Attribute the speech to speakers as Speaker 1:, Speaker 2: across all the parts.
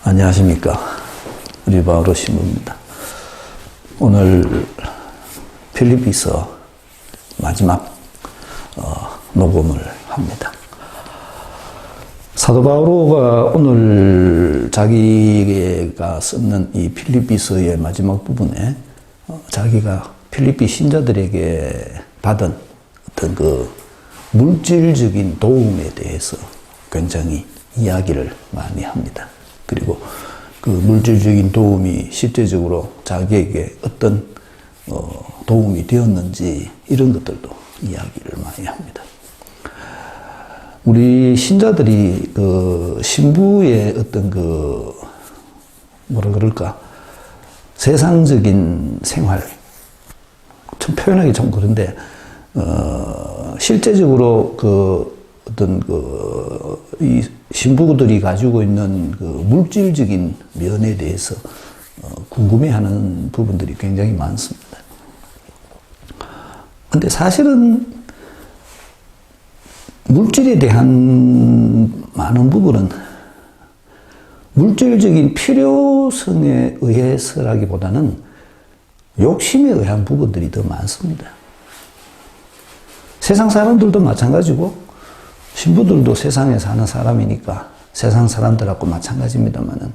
Speaker 1: 안녕하십니까. 리바오로 신부입니다. 오늘 필리피서 마지막 녹음을 합니다. 사도 바오로가 오늘 자기가 쓰는 이 필리피서의 마지막 부분에 자기가 필리피 신자들에게 받은 어떤 그 물질적인 도움에 대해서 굉장히 이야기를 많이 합니다. 그리고 그 물질적인 도움이 실제적으로 자기에게 어떤 도움이 되었는지 이런 것들도 이야기를 많이 합니다. 우리 신자들이 그 신부의 어떤 그 뭐라 그럴까 세상적인 생활 좀 표현하기 좀 그런데 실제적으로 그 어떤 이 신부들이 가지고 있는 그 물질적인 면에 대해서 궁금해하는 부분들이 굉장히 많습니다. 근데 사실은 물질에 대한 많은 부분은 물질적인 필요성에 의해서라기보다는 욕심에 의한 부분들이 더 많습니다. 세상 사람들도 마찬가지고 신부들도 세상에 사는 사람이니까 세상 사람들하고 마찬가지입니다만은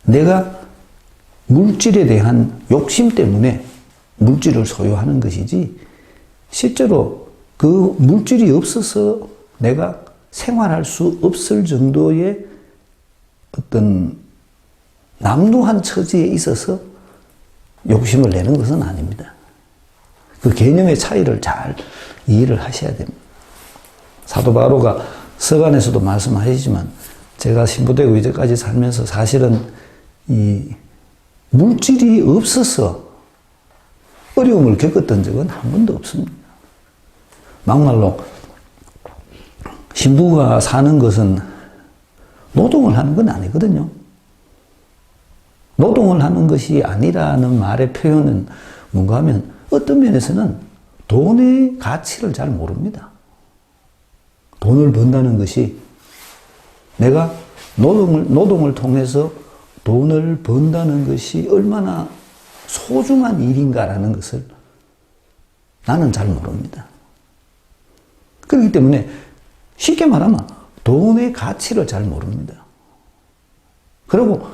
Speaker 1: 내가 물질에 대한 욕심 때문에 물질을 소유하는 것이지 실제로 그 물질이 없어서 내가 생활할 수 없을 정도의 어떤 남루한 처지에 있어서 욕심을 내는 것은 아닙니다. 그 개념의 차이를 잘 이해를 하셔야 됩니다. 사도 바오로가 서간에서도 말씀하시지만 제가 신부되고 이제까지 살면서 사실은 이 물질이 없어서 어려움을 겪었던 적은 한 번도 없습니다. 막말로 신부가 사는 것은 노동을 하는 건 아니거든요. 노동을 하는 것이 아니라는 말의 표현은 뭔가 하면 어떤 면에서는 돈의 가치를 잘 모릅니다. 돈을 번다는 것이 내가 노동을 통해서 돈을 번다는 것이 얼마나 소중한 일인가라는 것을 나는 잘 모릅니다. 그렇기 때문에 쉽게 말하면 돈의 가치를 잘 모릅니다. 그리고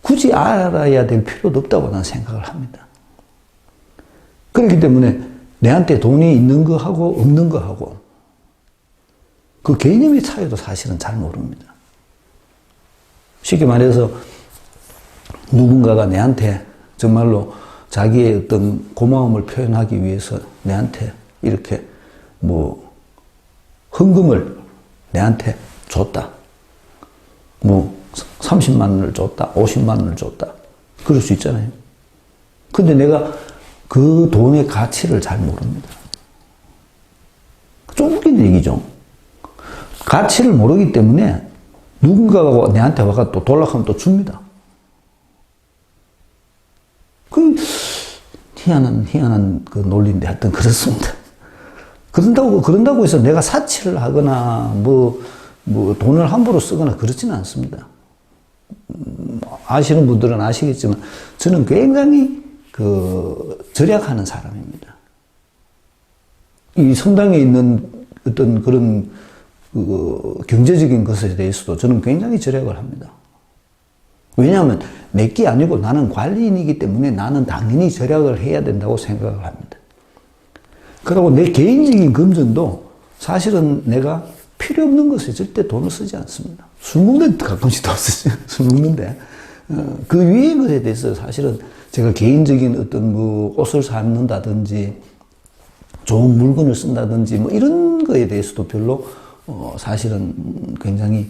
Speaker 1: 굳이 알아야 될 필요도 없다고 나는 생각을 합니다. 그렇기 때문에 내한테 돈이 있는 거하고 없는 거하고 그 개념의 차이도 사실은 잘 모릅니다. 쉽게 말해서 누군가가 내한테 정말로 자기의 어떤 고마움을 표현하기 위해서 내한테 이렇게 뭐 헌금을 내한테 줬다. 뭐 30만 원을 줬다. 50만 원을 줬다. 그럴 수 있잖아요. 근데 내가 그 돈의 가치를 잘 모릅니다. 좀 웃긴 얘기죠. 가치를 모르기 때문에 누군가가 내한테 와가 또 돌락하면 또 줍니다. 그 희한한 그 논리인데 하여튼 그렇습니다. 그런다고 해서 내가 사치를 하거나 뭐 돈을 함부로 쓰거나 그렇지는 않습니다. 아시는 분들은 아시겠지만 저는 굉장히 절약하는 사람입니다. 이 성당에 있는 어떤 그런 경제적인 것에 대해서도 저는 굉장히 절약을 합니다. 왜냐하면 내게 아니고 나는 관리인이기 때문에 나는 당연히 절약을 해야 된다고 생각을 합니다. 그리고 내 개인적인 금전도 사실은 내가 필요 없는 것에 절대 돈을 쓰지 않습니다. 술 먹는데 가끔씩 돈 쓰죠. 술 먹는데. 그 위의 것에 대해서 사실은 제가 개인적인 어떤 뭐 옷을 사는다든지 좋은 물건을 쓴다든지 뭐 이런 거에 대해서도 별로 사실은 굉장히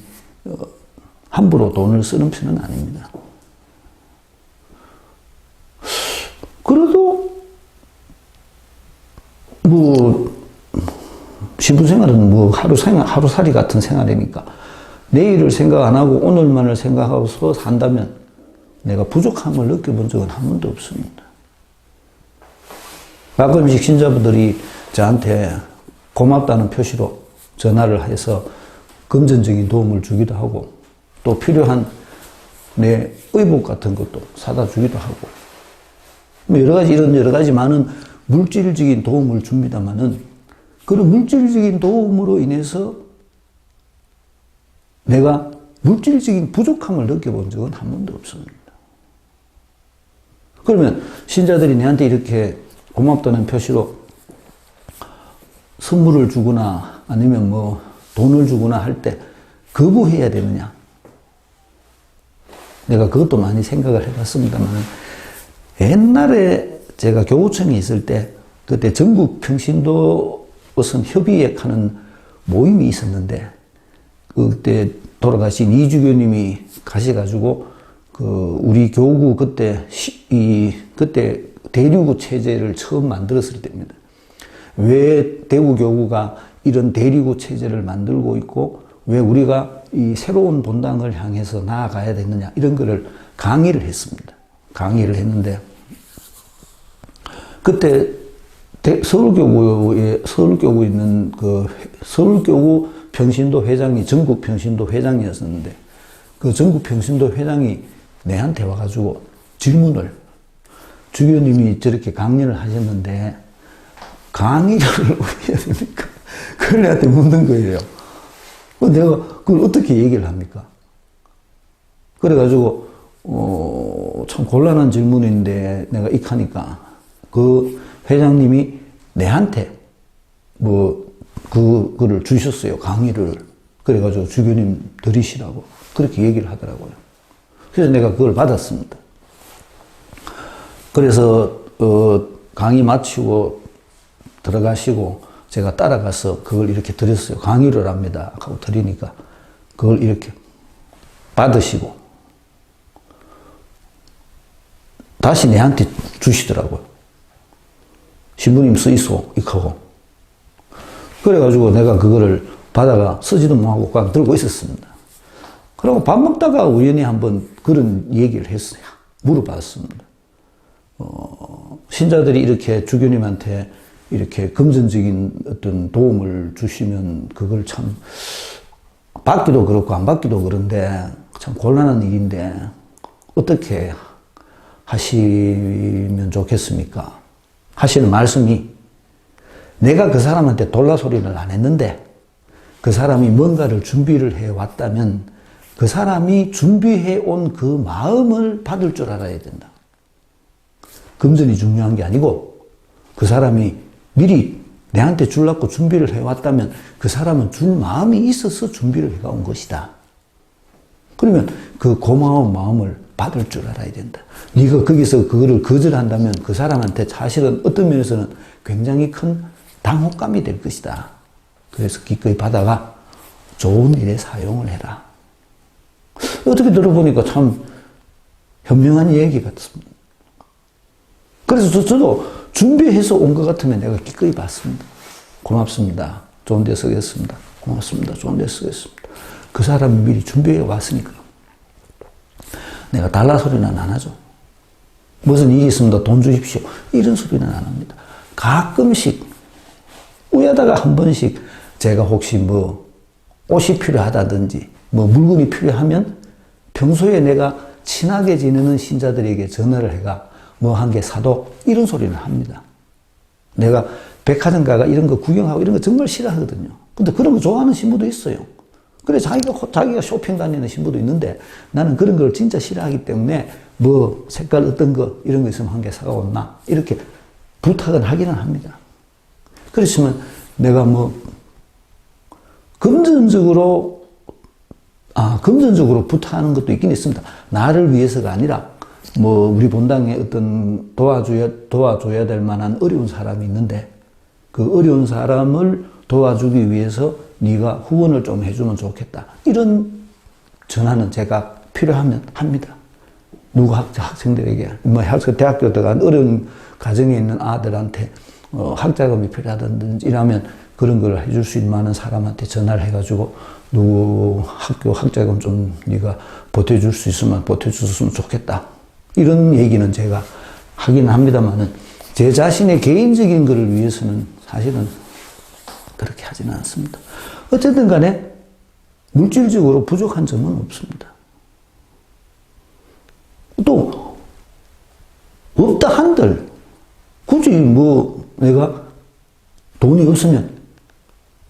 Speaker 1: 함부로 돈을 쓰는 편은 아닙니다. 그래도 뭐 신부 생활은 뭐 하루살이 같은 생활이니까 내일을 생각 안 하고 오늘만을 생각하고서 산다면 내가 부족함을 느껴본 적은 한 번도 없습니다. 가끔씩 신자분들이 저한테 고맙다는 표시로 전화를 해서 금전적인 도움을 주기도 하고 또 필요한 내 의복 같은 것도 사다 주기도 하고, 뭐 여러 가지, 이런 여러 가지 많은 물질적인 도움을 줍니다만은, 그런 물질적인 도움으로 인해서 내가 물질적인 부족함을 느껴본 적은 한 번도 없습니다. 그러면 신자들이 내한테 이렇게 고맙다는 표시로 선물을 주거나 아니면 뭐 돈을 주거나 할 때 거부해야 되느냐? 내가 그것도 많이 생각을 해봤습니다만, 옛날에 제가 교구청에 있을 때 그때 전국 평신도 어선 협의회 하는 모임이 있었는데, 그때 돌아가신 이주교님이 가셔가지고 우리 교구 그때 그때 대류구 체제를 처음 만들었을 때입니다. 왜 대구 교구가 이런 대류구 체제를 만들고 있고 왜 우리가 이 새로운 본당을 향해서 나아가야 되느냐, 이런 거를 강의를 했습니다. 강의를 했는데, 그때 서울교구 있는 서울교구 평신도 회장이 전국 평신도 회장이었었는데, 그 전국 평신도 회장이 내한테 와가지고 질문을, 주교님이 저렇게 강연을 하셨는데 강의를 왜 해야 됩니까? 그걸 내한테 묻는 거예요. 내가 그걸 어떻게 얘기를 합니까? 그래가지고 참 곤란한 질문인데 내가 익하니까 그 회장님이 내한테 그거를 주셨어요. 강의를. 그래가지고 주교님 들으시라고 그렇게 얘기를 하더라고요. 그래서 내가 그걸 받았습니다. 그래서 강의 마치고 들어가시고 제가 따라가서 그걸 이렇게 드렸어요. 강의를 합니다 하고 드리니까 그걸 이렇게 받으시고 다시 내한테 주시더라고요. 신부님 쓰이소 이하고. 그래가지고 내가 그거를 받아가 쓰지도 못하고 그냥 들고 있었습니다. 그리고 밥 먹다가 우연히 한번 그런 얘기를 했어요. 물어봤습니다. 신자들이 이렇게 주교님한테 이렇게 금전적인 어떤 도움을 주시면 그걸 참 받기도 그렇고 안 받기도 그런데 참 곤란한 일인데 어떻게 하시면 좋겠습니까? 하시는 말씀이, 내가 그 사람한테 돌라소리를 안 했는데 그 사람이 뭔가를 준비를 해왔다면 그 사람이 준비해온 그 마음을 받을 줄 알아야 된다. 금전이 중요한 게 아니고 그 사람이 미리 내한테 주려고 준비를 해왔다면 그 사람은 줄 마음이 있어서 준비를 해온 것이다. 그러면 그 고마운 마음을 받을 줄 알아야 된다. 네가 거기서 그거를 거절한다면 그 사람한테 사실은 어떤 면에서는 굉장히 큰 당혹감이 될 것이다. 그래서 기꺼이 받아가 좋은 일에 사용을 해라. 어떻게 들어보니까 참 현명한 얘기 같습니다. 그래서 저도 준비해서 온 것 같으면 내가 기꺼이 받습니다. 고맙습니다. 좋은 데 쓰겠습니다. 고맙습니다. 좋은 데 쓰겠습니다. 그 사람이 미리 준비해 왔으니까. 내가 달라 소리는 안 하죠. 무슨 일이 있습니다. 돈 주십시오. 이런 소리는 안 합니다. 가끔씩 우야다가 한 번씩 제가 혹시 옷이 필요하다든지 물건이 필요하면 평소에 내가 친하게 지내는 신자들에게 전화를 해가 한 개 사도 이런 소리는 합니다. 내가 백화점 가가 이런 거 구경하고 이런 거 정말 싫어하거든요. 근데 그런 거 좋아하는 신부도 있어요. 그래 자기가 쇼핑 다니는 신부도 있는데 나는 그런 걸 진짜 싫어하기 때문에 색깔 어떤 거 이런 거 있으면 한 개 사가 온나 이렇게 부탁은 하기는 합니다. 그렇지만 내가 금전적으로 부탁하는 것도 있긴 있습니다. 나를 위해서가 아니라 우리 본당에 어떤 도와줘야 될 만한 어려운 사람이 있는데 그 어려운 사람을 도와주기 위해서 네가 후원을 좀 해주면 좋겠다. 이런 전화는 제가 필요하면 합니다. 누구 학생들에게 대학교 들어간 어려운 가정에 있는 아들한테 학자금이 필요하다든지 이러면 그런 걸 해줄 수 있는 많은 사람한테 전화를 해가지고 누구 학교 학자금 좀 네가 보태줄 수 있으면 보태줬으면 좋겠다. 이런 얘기는 제가 하긴 합니다만은 제 자신의 개인적인 것을 위해서는 사실은 그렇게 하지는 않습니다. 어쨌든 간에 물질적으로 부족한 점은 없습니다. 또 없다 한들 굳이 뭐 내가 돈이 없으면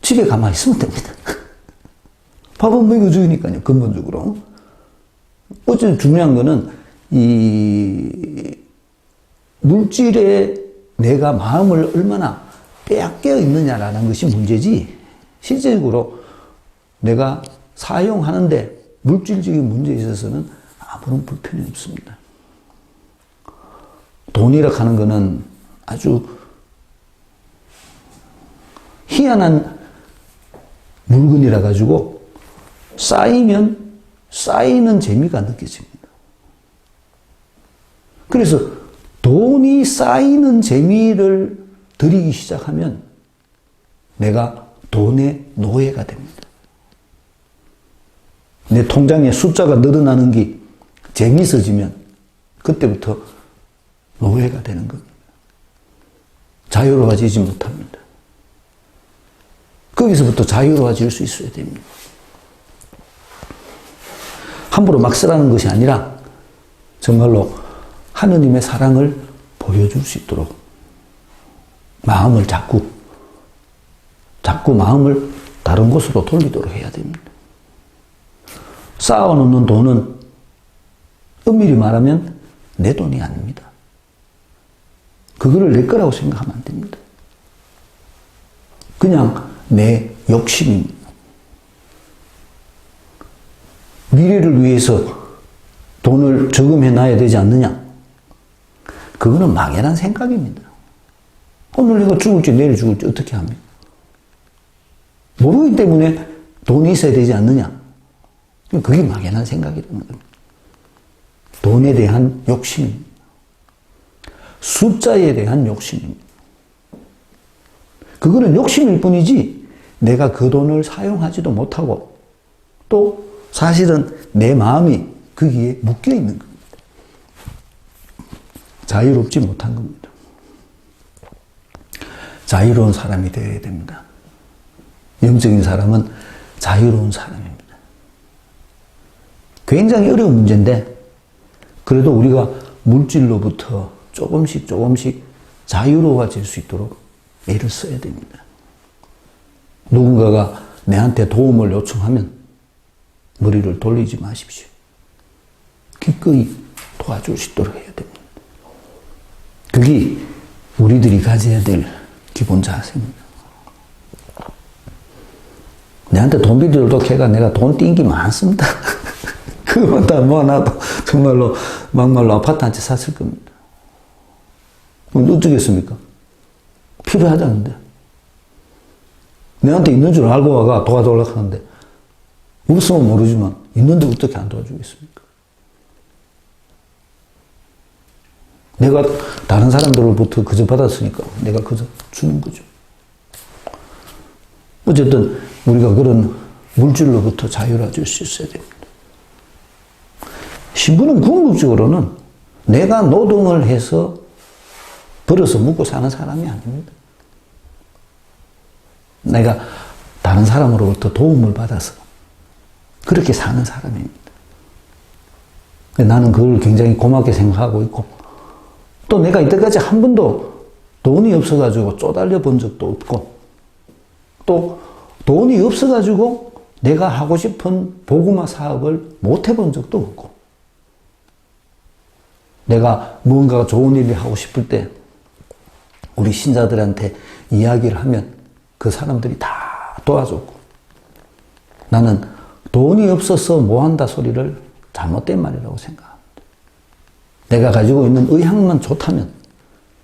Speaker 1: 집에 가만히 있으면 됩니다. 밥은 먹여주니까요, 근본적으로. 어쨌든 중요한 거는 이 물질에 내가 마음을 얼마나 빼앗겨 있느냐라는 것이 문제지, 실제적으로 내가 사용하는데 물질적인 문제에 있어서는 아무런 불편이 없습니다. 돈이라 하는 거는 아주 희한한 물건이라 가지고 쌓이면 쌓이는 재미가 느껴집니다. 그래서 돈이 쌓이는 재미를 들이기 시작하면 내가 돈의 노예가 됩니다. 내 통장에 숫자가 늘어나는 게 재미있어지면 그때부터 노예가 되는 겁니다. 자유로워지지 못합니다. 거기서부터 자유로워질 수 있어야 됩니다. 함부로 막 쓰라는 것이 아니라 정말로 하느님의 사랑을 보여줄 수 있도록 마음을 자꾸 마음을 다른 곳으로 돌리도록 해야 됩니다. 쌓아놓는 돈은 엄밀히 말하면 내 돈이 아닙니다. 그거를 내 거라고 생각하면 안 됩니다. 그냥 내 욕심입니다. 미래를 위해서 돈을 저금해 놔야 되지 않느냐? 그거는 막연한 생각입니다. 오늘 내가 죽을지 내일 죽을지 어떻게 합니까? 모르기 때문에 돈이 있어야 되지 않느냐? 그게 막연한 생각이라는 겁니다. 돈에 대한 욕심입니다. 숫자에 대한 욕심입니다. 그거는 욕심일 뿐이지 내가 그 돈을 사용하지도 못하고 또 사실은 내 마음이 거기에 묶여 있는 겁니다. 자유롭지 못한 겁니다. 자유로운 사람이 되어야 됩니다. 영적인 사람은 자유로운 사람입니다. 굉장히 어려운 문제인데 그래도 우리가 물질로부터 조금씩 자유로워질 수 있도록 애를 써야 됩니다. 누군가가 내한테 도움을 요청하면 머리를 돌리지 마십시오. 기꺼이 도와줄 수 있도록 해야 됩니다. 그게 우리들이 가져야 될 기본 자세입니다. 내한테 돈 빌려도 걔가 내가 돈 띵기 많습니다. 그것만 다 모아놔도 정말로 막말로 아파트 한 채 샀을 겁니다. 그럼 어쩌겠습니까? 필요하다는데. 내한테 있는 줄 알고 와가 도와달라고 하는데 없으면 모르지만 있는데 어떻게 안 도와주겠습니까? 내가 다른 사람들로부터 그저 받았으니까 내가 그저 주는 거죠. 어쨌든 우리가 그런 물질로부터 자유로워질 수 있어야 됩니다. 신부는 궁극적으로는 내가 노동을 해서 벌어서 먹고 사는 사람이 아닙니다. 내가 다른 사람으로부터 도움을 받아서 그렇게 사는 사람입니다. 나는 그걸 굉장히 고맙게 생각하고 있고 또 내가 이때까지 한 번도 돈이 없어가지고 쪼달려 본 적도 없고 또 돈이 없어가지고 내가 하고 싶은 복음화 사업을 못 해본 적도 없고 내가 무언가 좋은 일을 하고 싶을 때 우리 신자들한테 이야기를 하면 그 사람들이 다 도와줬고 나는 돈이 없어서 뭐한다 소리를 잘못된 말이라고 생각합니다. 내가 가지고 있는 의향만 좋다면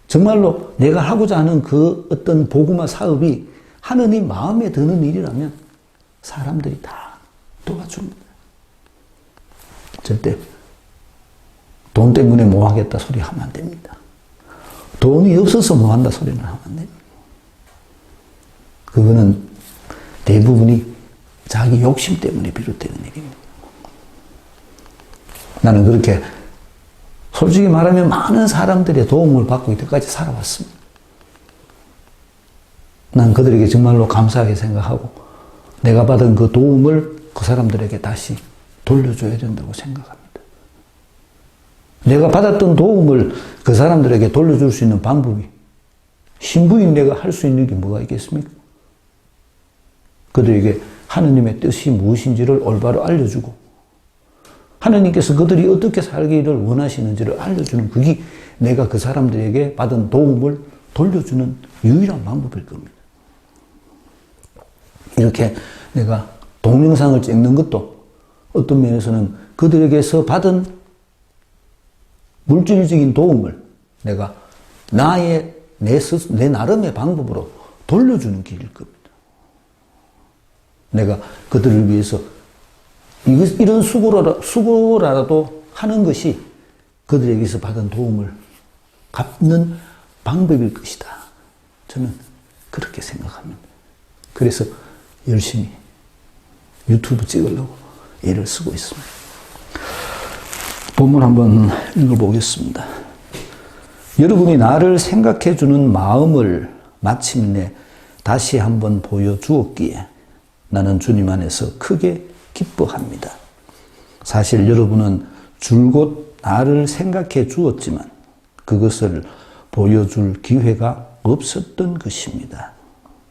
Speaker 1: 정말로 내가 하고자 하는 그 어떤 복음화 사업이 하느님 마음에 드는 일이라면 사람들이 다 도와줍니다. 절대 돈 때문에 뭐 하겠다 소리 하면 안 됩니다. 돈이 없어서 뭐 한다 소리는 하면 안 됩니다. 그거는 대부분이 자기 욕심 때문에 비롯되는 일입니다. 나는 그렇게 솔직히 말하면 많은 사람들의 도움을 받고 이때까지 살아왔습니다. 난 그들에게 정말로 감사하게 생각하고 내가 받은 그 도움을 그 사람들에게 다시 돌려줘야 된다고 생각합니다. 내가 받았던 도움을 그 사람들에게 돌려줄 수 있는 방법이 신부인 내가 할 수 있는 게 뭐가 있겠습니까? 그들에게 하느님의 뜻이 무엇인지를 올바로 알려주고 하느님께서 그들이 어떻게 살기를 원하시는지를 알려주는 그게 내가 그 사람들에게 받은 도움을 돌려주는 유일한 방법일 겁니다. 이렇게 내가 동영상을 찍는 것도 어떤 면에서는 그들에게서 받은 물질적인 도움을 내가 내 나름의 방법으로 돌려주는 길일 겁니다. 내가 그들을 위해서 이런 수고라도 하는 것이 그들에게서 받은 도움을 갚는 방법일 것이다. 저는 그렇게 생각합니다. 그래서 열심히 유튜브 찍으려고 애를 쓰고 있습니다. 본문 한번 읽어보겠습니다. 여러분이 나를 생각해주는 마음을 마침내 다시 한번 보여주었기에 나는 주님 안에서 크게 기뻐합니다. 사실 여러분은 줄곧 나를 생각해 주었지만 그것을 보여줄 기회가 없었던 것입니다.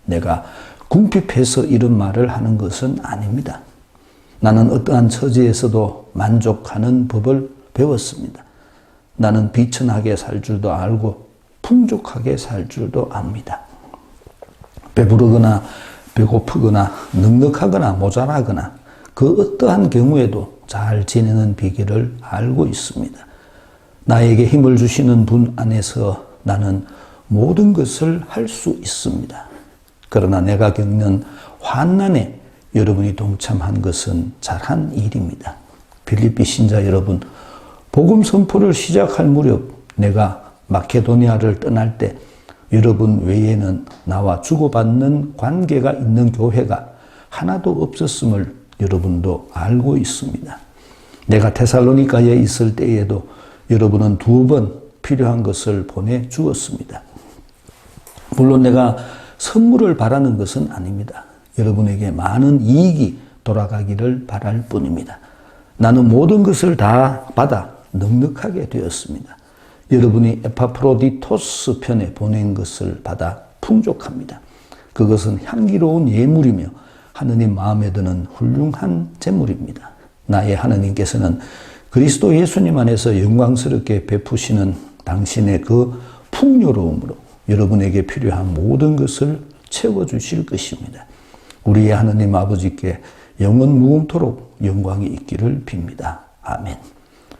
Speaker 1: 내가 궁핍해서 이런 말을 하는 것은 아닙니다. 나는 어떠한 처지에서도 만족하는 법을 배웠습니다. 나는 비천하게 살 줄도 알고 풍족하게 살 줄도 압니다. 배부르거나 배고프거나 넉넉하거나 모자라거나 그 어떠한 경우에도 잘 지내는 비결을 알고 있습니다. 나에게 힘을 주시는 분 안에서 나는 모든 것을 할 수 있습니다. 그러나 내가 겪는 환난에 여러분이 동참한 것은 잘한 일입니다. 빌립비 신자 여러분, 복음 선포를 시작할 무렵 내가 마케도니아를 떠날 때 여러분 외에는 나와 주고받는 관계가 있는 교회가 하나도 없었음을 여러분도 알고 있습니다. 내가 데살로니가에 있을 때에도 여러분은 2번 필요한 것을 보내주었습니다. 물론 내가 선물을 바라는 것은 아닙니다. 여러분에게 많은 이익이 돌아가기를 바랄 뿐입니다. 나는 모든 것을 다 받아 넉넉하게 되었습니다. 여러분이 에파프로디토스 편에 보낸 것을 받아 풍족합니다. 그것은 향기로운 예물이며 하느님 마음에 드는 훌륭한 제물입니다. 나의 하느님께서는 그리스도 예수님 안에서 영광스럽게 베푸시는 당신의 그 풍요로움으로 여러분에게 필요한 모든 것을 채워주실 것입니다. 우리의 하느님 아버지께 영원 무궁토록 영광이 있기를 빕니다. 아멘.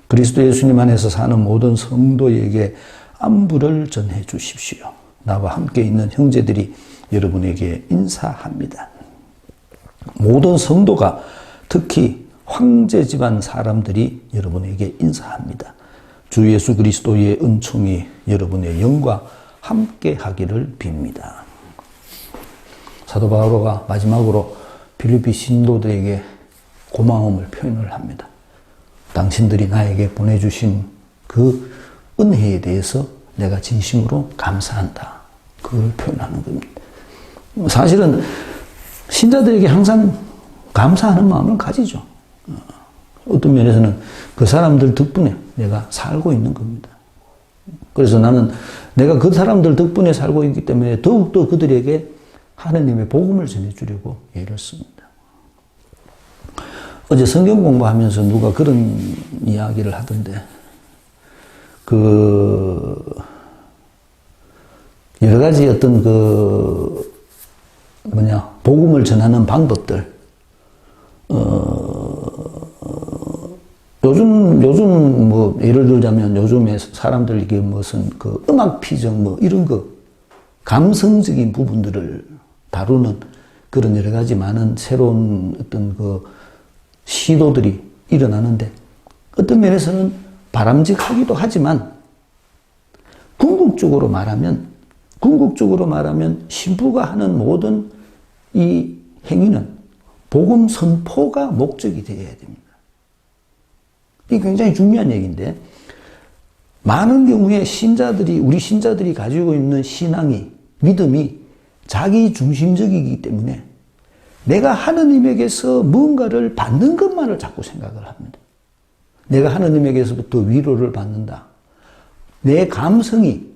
Speaker 1: 그리스도 예수님 안에서 사는 모든 성도에게 안부를 전해 주십시오. 나와 함께 있는 형제들이 여러분에게 인사합니다. 모든 성도가 특히 황제 집안 사람들이 여러분에게 인사합니다. 주 예수 그리스도의 은총이 여러분의 영과 함께 하기를 빕니다. 사도 바오로가 마지막으로 빌립비 신도들에게 고마움을 표현을 합니다. 당신들이 나에게 보내주신 그 은혜에 대해서 내가 진심으로 감사한다. 그걸 표현하는 겁니다. 사실은 신자들에게 항상 감사하는 마음을 가지죠. 어떤 면에서는 그 사람들 덕분에 내가 살고 있는 겁니다. 그래서 나는 내가 그 사람들 덕분에 살고 있기 때문에 더욱더 그들에게 하느님의 복음을 전해주려고 애를 씁니다. 어제 성경 공부하면서 누가 그런 이야기를 하던데, 여러 가지 어떤 복음을 전하는 방법들, 요즘 예를 들자면 요즘에 사람들 이게 무슨 음악 피정 이런 감성적인 부분들을 다루는 그런 여러 가지 많은 새로운 어떤 시도들이 일어나는데 어떤 면에서는 바람직하기도 하지만 궁극적으로 말하면 신부가 하는 모든 이 행위는 복음 선포가 목적이 되어야 됩니다. 이게 굉장히 중요한 얘기인데 많은 경우에 우리 신자들이 가지고 있는 믿음이 자기 중심적이기 때문에 내가 하느님에게서 뭔가를 받는 것만을 자꾸 생각을 합니다. 내가 하느님에게서부터 위로를 받는다. 내 감성이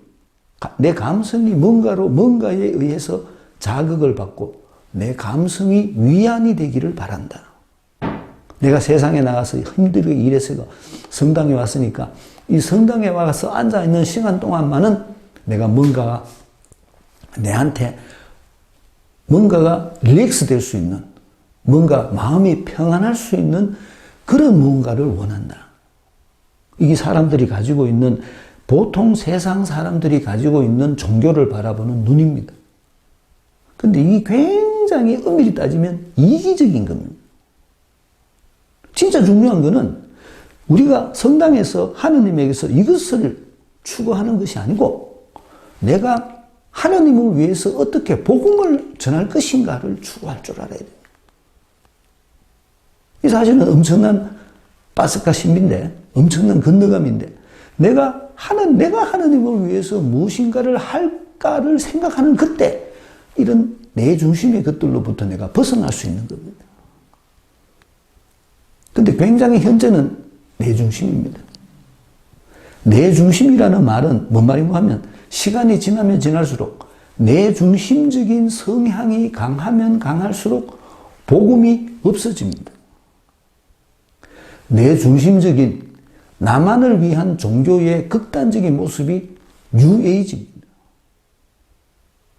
Speaker 1: 뭔가에 의해서 자극을 받고 내 감성이 위안이 되기를 바란다. 내가 세상에 나가서 힘들게 일해서 성당에 왔으니까 이 성당에 와서 앉아있는 시간 동안만은 내가 내한테 뭔가가 릴렉스 될 수 있는, 뭔가 마음이 평안할 수 있는 그런 무언가를 원한다. 이게 사람들이 가지고 있는, 보통 세상 사람들이 가지고 있는 종교를 바라보는 눈입니다. 근데 이게 굉장히 엄밀히 따지면 이기적인 겁니다. 진짜 중요한 거는 우리가 성당에서 하느님에게서 이것을 추구하는 것이 아니고 내가 하느님을 위해서 어떻게 복음을 전할 것인가를 추구할 줄 알아야 됩니다. 이 사실은 엄청난 파스카 신비인데, 엄청난 건너감인데, 내가 하느님을 위해서 무엇인가를 할까를 생각하는 그때, 이런 내 중심의 것들로부터 내가 벗어날 수 있는 겁니다. 근데 굉장히 현재는 내 중심입니다. 내 중심이라는 말은 뭔 말인가 하면, 시간이 지나면 지날수록 내 중심적인 성향이 강하면 강할수록 복음이 없어집니다. 내 중심적인 나만을 위한 종교의 극단적인 모습이 뉴에이지입니다.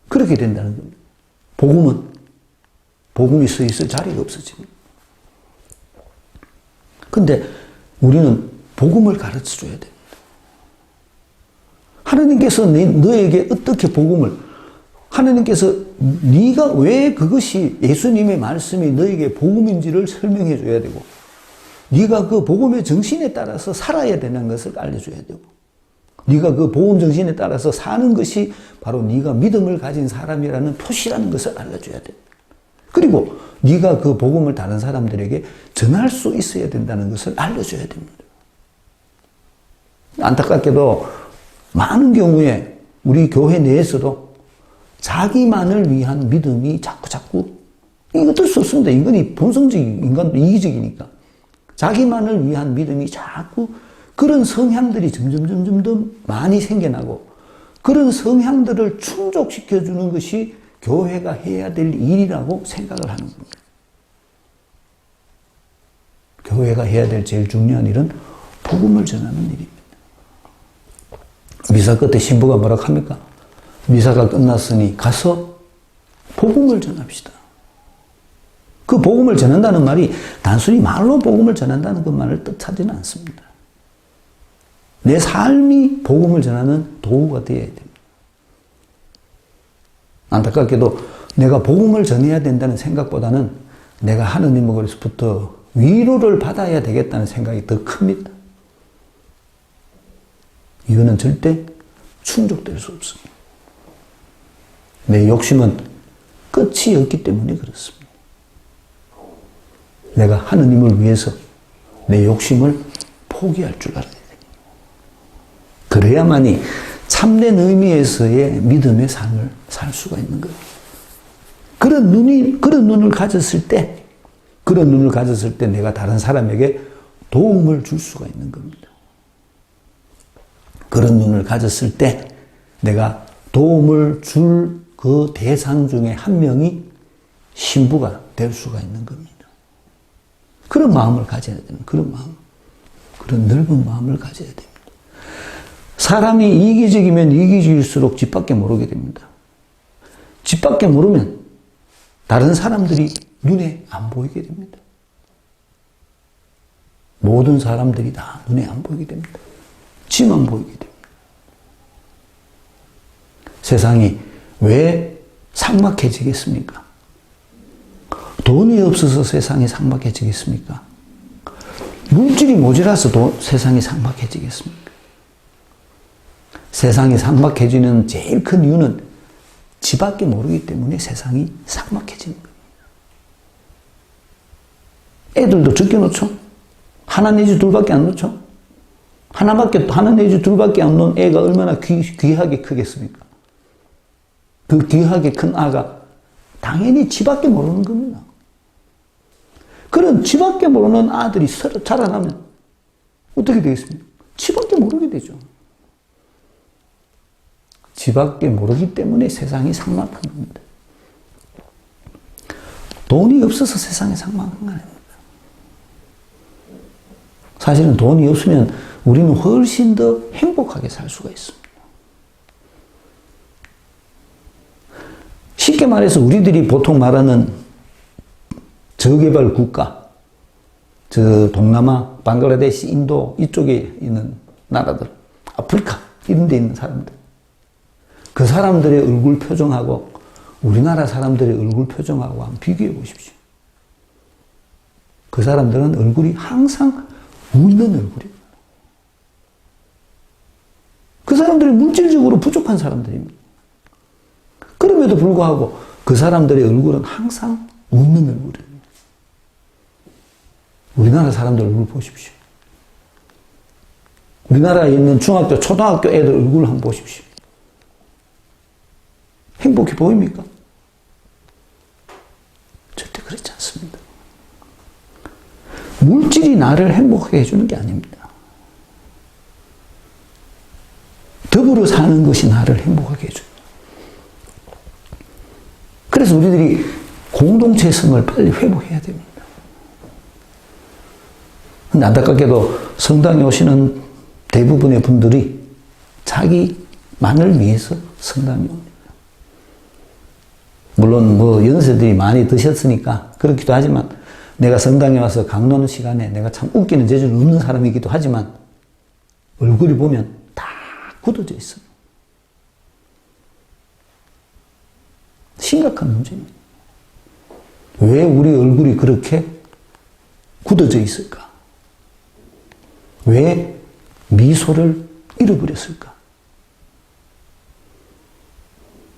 Speaker 1: 그렇게 된다는 겁니다. 복음이 서 있을 자리가 없어집니다. 근데 우리는 복음을 가르쳐줘야 됩니다. 하느님께서 너에게 어떻게 하느님께서 네가 왜 그것이 예수님의 말씀이 너에게 복음인지를 설명해 줘야 되고, 네가 그 복음의 정신에 따라서 살아야 되는 것을 알려줘야 되고, 네가 그 복음 정신에 따라서 사는 것이 바로 네가 믿음을 가진 사람이라는 표시라는 것을 알려줘야 돼. 그리고 네가 그 복음을 다른 사람들에게 전할 수 있어야 된다는 것을 알려줘야 됩니다. 안타깝게도 많은 경우에 우리 교회 내에서도 자기만을 위한 믿음이 자꾸 이거 어쩔 수 없습니다. 인간이 본성적인, 인간도 이기적이니까 자기만을 위한 믿음이 자꾸 그런 성향들이 점점 더 많이 생겨나고, 그런 성향들을 충족시켜주는 것이 교회가 해야 될 일이라고 생각을 하는 겁니다. 교회가 해야 될 제일 중요한 일은 복음을 전하는 일입니다. 미사 끝에 신부가 뭐라고 합니까? 미사가 끝났으니 가서 복음을 전합시다. 그 복음을 전한다는 말이 단순히 말로 복음을 전한다는 것만을 뜻하지는 않습니다. 내 삶이 복음을 전하는 도구가 되어야 됩니다. 안타깝게도 내가 복음을 전해야 된다는 생각보다는 내가 하느님으로부터 위로를 받아야 되겠다는 생각이 더 큽니다. 이거는 절대 충족될 수 없습니다. 내 욕심은 끝이 없기 때문에 그렇습니다. 내가 하느님을 위해서 내 욕심을 포기할 줄 알아야 됩니다. 그래야만이 참된 의미에서의 믿음의 삶을 살 수가 있는 겁니다. 그런 눈을 가졌을 때 내가 다른 사람에게 도움을 줄 수가 있는 겁니다. 그런 눈을 가졌을 때 내가 도움을 줄 그 대상 중에 한 명이 신부가 될 수가 있는 겁니다. 그런 마음을 가져야 되는, 그런 넓은 마음을 가져야 됩니다. 사람이 이기적이면 이기적일수록 집 밖에 모르게 됩니다. 집 밖에 모르면 다른 사람들이 눈에 안 보이게 됩니다. 모든 사람들이 다 눈에 안 보이게 됩니다. 지만 보이게 됩니다. 세상이 왜 삭막해지겠습니까? 돈이 없어서 세상이 삭막해지겠습니까? 물질이 모자라서 세상이 삭막해지겠습니까? 세상이 삭막해지는 제일 큰 이유는 지 밖에 모르기 때문에 세상이 삭막해지는 겁니다. 애들도 적게 놓죠? 하나 내지 둘밖에 안 놓죠? 하나 내지 둘밖에 안 놓은 애가 얼마나 귀하게 크겠습니까? 그 귀하게 큰 아가 당연히 지 밖에 모르는 겁니다. 그런 지 밖에 모르는 아들이 자라나면 어떻게 되겠습니까? 지밖에 모르게 되죠. 지밖에 모르기 때문에 세상이 삭막한 겁니다. 돈이 없어서 세상이 삭막한 거 아닙니다. 사실은 돈이 없으면 우리는 훨씬 더 행복하게 살 수가 있습니다. 쉽게 말해서 우리들이 보통 말하는 저개발 국가, 저 동남아, 방글라데시, 인도 이쪽에 있는 나라들, 아프리카 이런 데 있는 사람들, 그 사람들의 얼굴 표정하고 우리나라 사람들의 얼굴 표정하고 한번 비교해 보십시오. 그 사람들은 얼굴이 항상 웃는 얼굴이에요. 그 사람들이 물질적으로 부족한 사람들입니다. 그럼에도 불구하고 그 사람들의 얼굴은 항상 웃는 얼굴이에요. 우리나라 사람들 얼굴 보십시오. 우리나라에 있는 중학교, 초등학교 애들 얼굴 한번 보십시오. 행복해 보입니까? 절대 그렇지 않습니다. 물질이 나를 행복하게 해주는 게 아닙니다. 더불어 사는 것이 나를 행복하게 해줍니다. 그래서 우리들이 공동체성을 빨리 회복해야 됩니다. 근데 안타깝게도 성당에 오시는 대부분의 분들이 자기만을 위해서 성당에 옵니다. 물론 연세들이 많이 드셨으니까 그렇기도 하지만 내가 성당에 와서 강론의 시간에 내가 참 웃기는 재주는 없는 사람이기도 하지만 얼굴이 보면 다 굳어져 있어요. 심각한 문제입니다. 왜 우리 얼굴이 그렇게 굳어져 있을까? 왜 미소를 잃어버렸을까?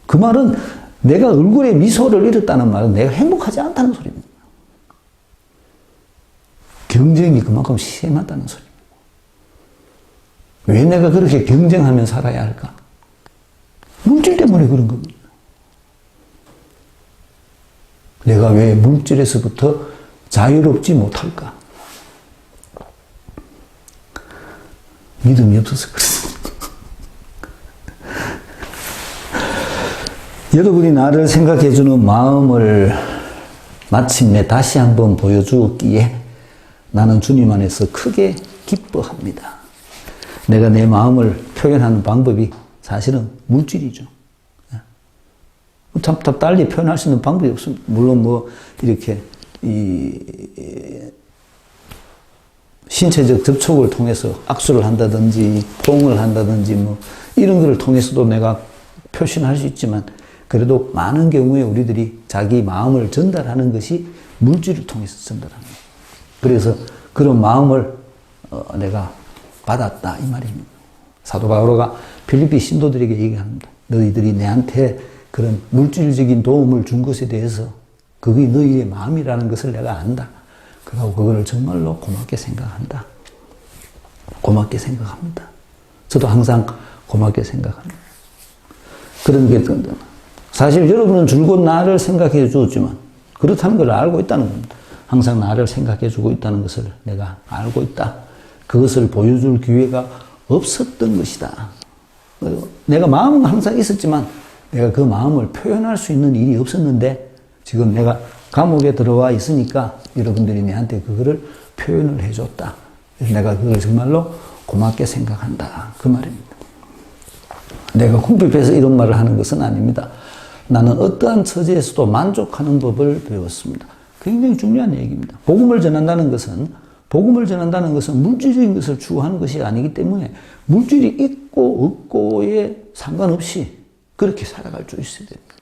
Speaker 1: 그 말은 내가 얼굴에 미소를 잃었다는 말은 내가 행복하지 않다는 소리입니다. 경쟁이 그만큼 심하다는 소리입니다. 왜 내가 그렇게 경쟁하며 살아야 할까? 물질 때문에 그런 겁니다. 내가 왜 물질에서부터 자유롭지 못할까? 믿음이 없어서 그렇습니다. 여러분이 나를 생각해주는 마음을 마침내 다시 한번 보여주었기에 나는 주님 안에서 크게 기뻐합니다. 내가 내 마음을 표현하는 방법이 사실은 물질이죠. 참 달리 표현할 수 있는 방법이 없습니다. 물론 이렇게 신체적 접촉을 통해서 악수를 한다든지 포옹을 한다든지 이런 것을 통해서도 내가 표현할 수 있지만 그래도 많은 경우에 우리들이 자기 마음을 전달하는 것이 물질을 통해서 전달합니다. 그래서 그런 마음을 내가 받았다 이 말입니다. 사도 바오로가 필리피 신도들에게 얘기합니다. 너희들이 내한테 그런 물질적인 도움을 준 것에 대해서 그게 너희의 마음이라는 것을 내가 안다. 그리고 그거를 정말로 고맙게 생각한다. 고맙게 생각합니다. 저도 항상 고맙게 생각합니다. 그런 게 사실 여러분은 줄곧 나를 생각해 주었지만 그렇다는 걸 알고 있다는 겁니다. 항상 나를 생각해 주고 있다는 것을 내가 알고 있다. 그것을 보여줄 기회가 없었던 것이다. 내가 마음은 항상 있었지만 내가 그 마음을 표현할 수 있는 일이 없었는데 지금 내가 감옥에 들어와 있으니까 여러분들이 내한테 그거를 표현을 해줬다. 그래서 내가 그걸 정말로 고맙게 생각한다. 그 말입니다. 내가 궁핍해서 이런 말을 하는 것은 아닙니다. 나는 어떠한 처지에서도 만족하는 법을 배웠습니다. 굉장히 중요한 얘기입니다. 복음을 전한다는 것은 물질적인 것을 추구하는 것이 아니기 때문에 물질이 있고 없고에 상관없이 그렇게 살아갈 수 있어야 됩니다.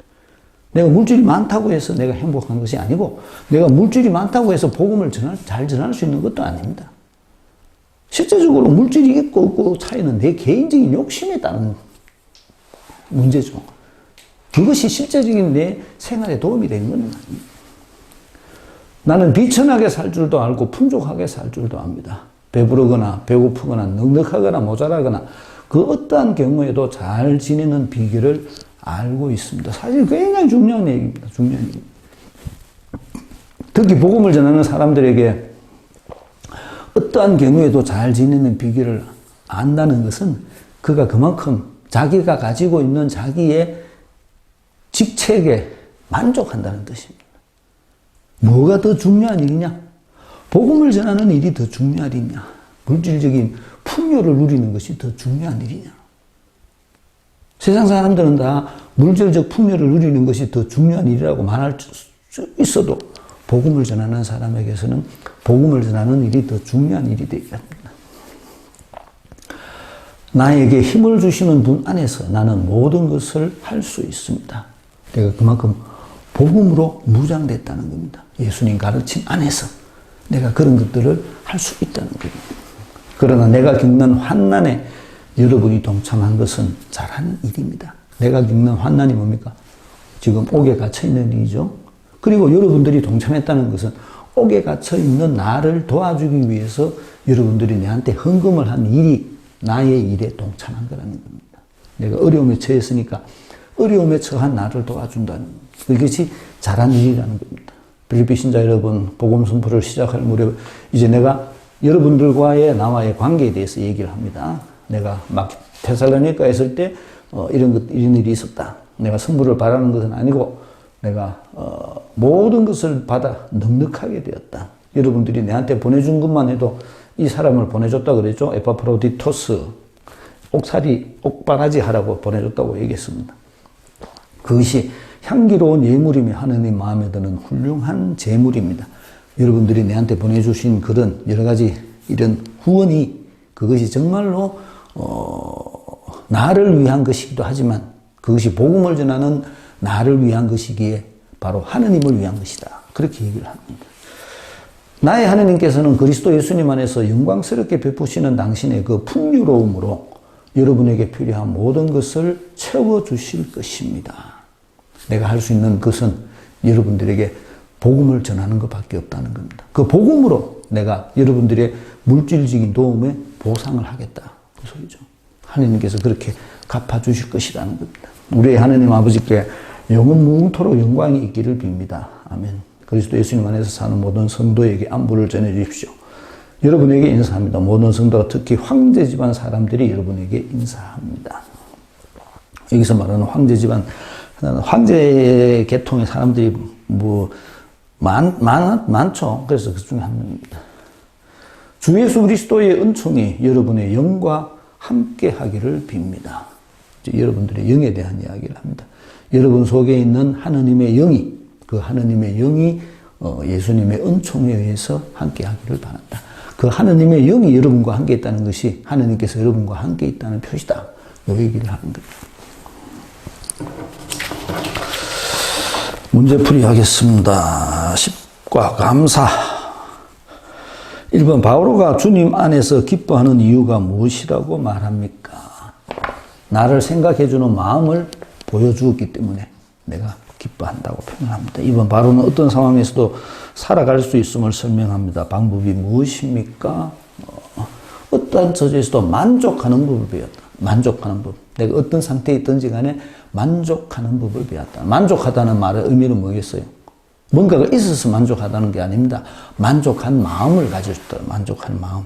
Speaker 1: 내가 물질이 많다고 해서 내가 행복한 것이 아니고 내가 물질이 많다고 해서 복음을 잘 전할 수 있는 것도 아닙니다. 실제적으로 물질이 있고 없고 차이는 내 개인적인 욕심에 따른 문제죠. 그것이 실제적인 내 생활에 도움이 되는 건 아닙니다. 나는 비천하게 살 줄도 알고 풍족하게 살 줄도 압니다. 배부르거나 배고프거나 넉넉하거나 모자라거나 그 어떠한 경우에도 잘 지내는 비결을 알고 있습니다. 사실 굉장히 중요한 얘기입니다. 중요한 얘기. 특히 복음을 전하는 사람들에게 어떠한 경우에도 잘 지내는 비결을 안다는 것은 그가 그만큼 자기가 가지고 있는 자기의 직책에 만족한다는 뜻입니다. 뭐가 더 중요한 일이냐? 복음을 전하는 일이 더 중요한 일이냐? 물질적인 풍요를 누리는 것이 더 중요한 일이냐? 세상 사람들은 다 물질적 풍요를 누리는 것이 더 중요한 일이라고 말할 수 있어도 복음을 전하는 사람에게서는 복음을 전하는 일이 더 중요한 일이 되게 합니다. 나에게 힘을 주시는 분 안에서 나는 모든 것을 할 수 있습니다. 내가 그만큼 복음으로 무장됐다는 겁니다. 예수님 가르침 안에서 내가 그런 것들을 할 수 있다는 겁니다. 그러나 내가 겪는 환난에 여러분이 동참한 것은 잘하는 일입니다. 내가 겪는 환난이 뭡니까? 지금 옥에 갇혀있는 일이죠. 그리고 여러분들이 동참했다는 것은 옥에 갇혀있는 나를 도와주기 위해서 여러분들이 내한테 헌금을 한 일이 나의 일에 동참한 거라는 겁니다. 내가 어려움에 처했으니까 어려움에 처한 나를 도와준다는 그것이 잘한 일이라는 겁니다. 필리핀 신자 여러분, 복음 선포를 시작할 무렵 이제 내가 여러분들과의 나와의 관계에 대해서 얘기를 합니다. 내가 막 데살로니가에 있을 때 이런 일이 있었다. 내가 선물을 바라는 것은 아니고 내가 모든 것을 받아 넉넉하게 되었다. 여러분들이 내한테 보내준 것만 해도 이 사람을 보내줬다 그랬죠. 에파프로디토스 옥바라지 하라고 보내줬다고 얘기했습니다. 그것이 향기로운 예물이며 하느님 마음에 드는 훌륭한 제물입니다. 여러분들이 내한테 보내주신 그런 여러 가지 이런 후원이 그것이 정말로 나를 위한 것이기도 하지만 그것이 복음을 전하는 나를 위한 것이기에 바로 하느님을 위한 것이다. 그렇게 얘기를 합니다. 나의 하느님께서는 그리스도 예수님 안에서 영광스럽게 베푸시는 당신의 그 풍요로움으로 여러분에게 필요한 모든 것을 채워주실 것입니다. 내가 할 수 있는 것은 여러분들에게 복음을 전하는 것밖에 없다는 겁니다. 그 복음으로 내가 여러분들의 물질적인 도움에 보상을 하겠다. 그 소리죠. 하느님께서 그렇게 갚아주실 것이라는 겁니다. 우리의 하느님 아버지께 영원무궁토록 영광이 있기를 빕니다. 아멘. 그리스도 예수님 안에서 사는 모든 성도에게 안부를 전해주십시오. 여러분에게 인사합니다. 모든 성도가 특히 황제 집안 사람들이 여러분에게 인사합니다. 여기서 말하는 황제 집안, 황제 계통의 사람들이 많죠. 그래서 그 중에 한 명입니다. 주 예수 그리스도의 은총이 여러분의 영과 함께 하기를 빕니다. 이제 여러분들의 영에 대한 이야기를 합니다. 여러분 속에 있는 하느님의 영이, 그 하느님의 영이 예수님의 은총에 의해서 함께 하기를 바란다. 그 하느님의 영이 여러분과 함께 있다는 것이 하느님께서 여러분과 함께 있다는 표시다. 이 얘기를 하는 겁니다. 문제풀이 하겠습니다. 10과 감사. 1번 바오로가 주님 안에서 기뻐하는 이유가 무엇이라고 말합니까? 나를 생각해주는 마음을 보여주었기 때문에 내가 기뻐한다고 표현합니다. 2번 바로는 어떤 상황에서도 살아갈 수 있음을 설명합니다. 방법이 무엇입니까? 어떠한 처지에서도 만족하는 법을 배웠다. 만족하는 법. 내가 어떤 상태에 있든지 간에 만족하는 법을 배웠다. 만족하다는 말의 의미는 뭐겠어요? 뭔가가 있어서 만족하다는 게 아닙니다. 만족한 마음을 가졌다. 만족한 마음.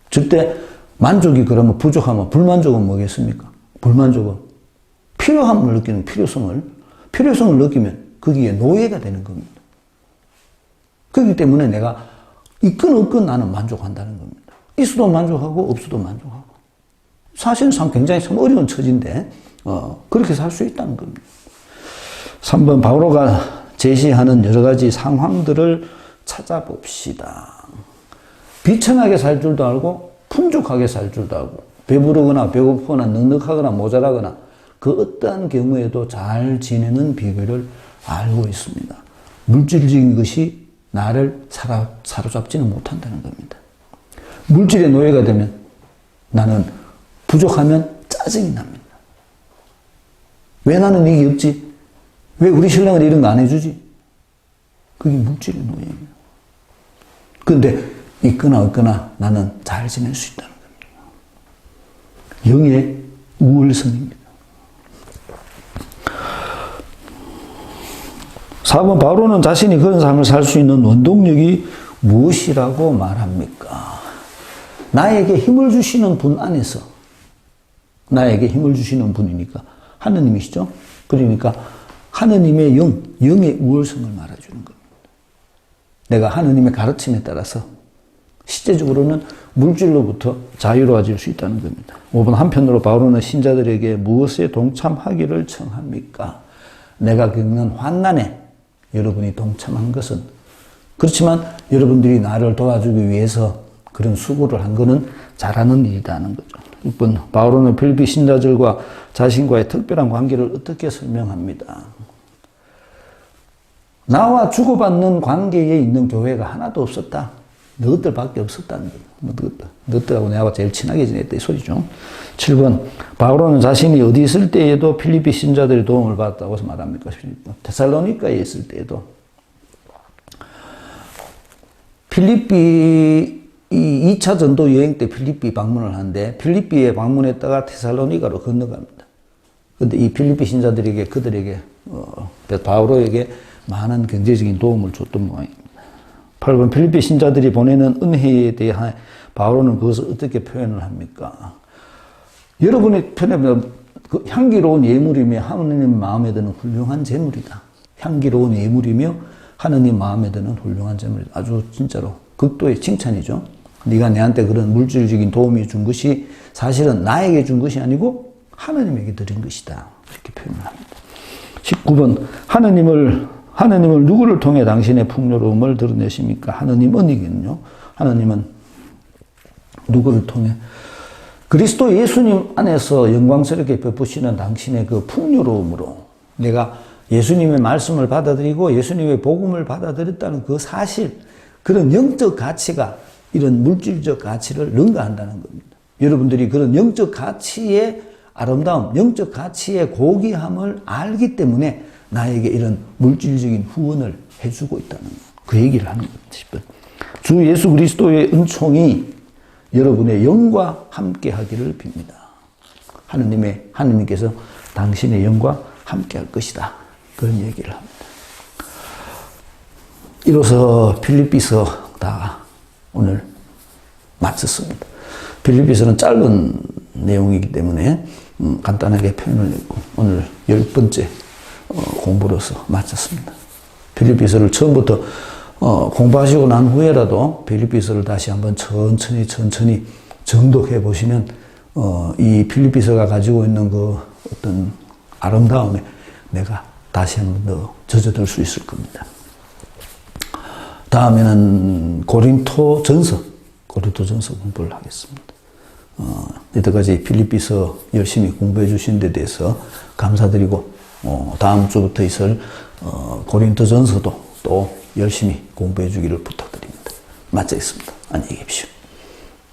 Speaker 1: 절대 만족이 그러면 부족하면 불만족은 뭐겠습니까? 불만족은 필요함을 느끼는 필요성을 느끼면 거기에 노예가 되는 겁니다. 그렇기 때문에 내가 있건 없건 나는 만족한다는 겁니다. 있어도 만족하고 없어도 만족하고. 사실은 굉장히 참 어려운 처지인데 그렇게 살 수 있다는 겁니다. 3번 바오로가 제시하는 여러 가지 상황들을 찾아봅시다. 비천하게 살 줄도 알고 풍족하게 살 줄도 알고 배부르거나 배고프거나 넉넉하거나 모자라거나 그 어떠한 경우에도 잘 지내는 비결을 알고 있습니다. 물질적인 것이 나를 사로잡지는 못한다는 겁니다. 물질의 노예가 되면 나는 부족하면 짜증이 납니다. 왜 나는 이게 없지? 왜 우리 신랑은 이런 거 안 해주지? 그게 물질의 노예입니다. 그런데 있거나 없거나 나는 잘 지낼 수 있다는 겁니다. 영의 우월성입니다. 4번 바로는 자신이 그런 삶을 살 수 있는 원동력이 무엇이라고 말합니까? 나에게 힘을 주시는 분 안에서, 나에게 힘을 주시는 분이니까 하느님이시죠. 그러니까 하느님의 영의 우월성을 말해주는 겁니다. 내가 하느님의 가르침에 따라서 실제적으로는 물질로부터 자유로워질 수 있다는 겁니다. 5번 한편으로 바울은 신자들에게 무엇에 동참하기를 청합니까? 내가 겪는 환난에 여러분이 동참한 것은, 그렇지만 여러분들이 나를 도와주기 위해서 그런 수고를 한 것은 잘하는 일이라는 거죠. 6번 바울은 필리피 신자들과 자신과의 특별한 관계를 어떻게 설명합니다. 나와 주고받는 관계에 있는 교회가 하나도 없었다. 너희들밖에 없었다는 거예요. 너희들하고 내가 제일 친하게 지냈다 이 소리죠. 7번 바울은 자신이 어디 있을 때에도 필리피 신자들의 도움을 받았다고 말합니까? 데살로니가에 있을 때에도. 필리피 2차 전도 여행 때 필리피 방문을 하는데 필리피에 방문했다가 데살로니가로 건너갑니다. 그런데 이 필리피 신자들에게 그들에게 바울에게 많은 경제적인 도움을 줬던 모양입니다. 8번 필리피 신자들이 보내는 은혜에 대해 바울은 그것을 어떻게 표현을 합니까? 여러분의 표현하면 그 향기로운 예물이며 하느님 마음에 드는 훌륭한 재물이다. 향기로운 예물이며 하느님 마음에 드는 훌륭한 재물이다. 아주 진짜로 극도의 칭찬이죠. 네가 내한테 그런 물질적인 도움이 준 것이 사실은 나에게 준 것이 아니고 하느님에게 드린 것이다. 이렇게 표현을 합니다. 19번 하느님을 누구를 통해 당신의 풍요로움을 드러내십니까? 하느님 언니거든요. 하느님은 누구를 통해? 그리스도 예수님 안에서 영광스럽게 베푸시는 당신의 그 풍요로움으로 내가 예수님의 말씀을 받아들이고 예수님의 복음을 받아들였다는 그 사실, 그런 영적 가치가 이런 물질적 가치를 능가한다는 겁니다. 여러분들이 그런 영적 가치의 아름다움, 영적 가치의 고귀함을 알기 때문에 나에게 이런 물질적인 후원을 해주고 있다는 그 얘기를 하는 겁니다. 주 예수 그리스도의 은총이 여러분의 영과 함께 하기를 빕니다. 하느님께서 당신의 영과 함께 할 것이다. 그런 얘기를 합니다. 이로써 필리피서 다 오늘 마쳤습니다. 필리피서는 짧은 내용이기 때문에 간단하게 표현을 했고 오늘 10번째 공부로서 마쳤습니다. 필리피서를 처음부터 공부하시고 난 후에라도 필리피서를 다시 한번 천천히 정독해 보시면 이 필리피서가 가지고 있는 그 어떤 아름다움에 내가 다시 한번 더 젖어들 수 있을 겁니다. 다음에는 고린토전서 공부를 하겠습니다. 이때까지 필리피서 열심히 공부해 주신 데 대해서 감사드리고 다음 주부터 있을 고린토전서도 또 열심히 공부해 주기를 부탁드립니다. 마치겠습니다. 안녕히 계십시오.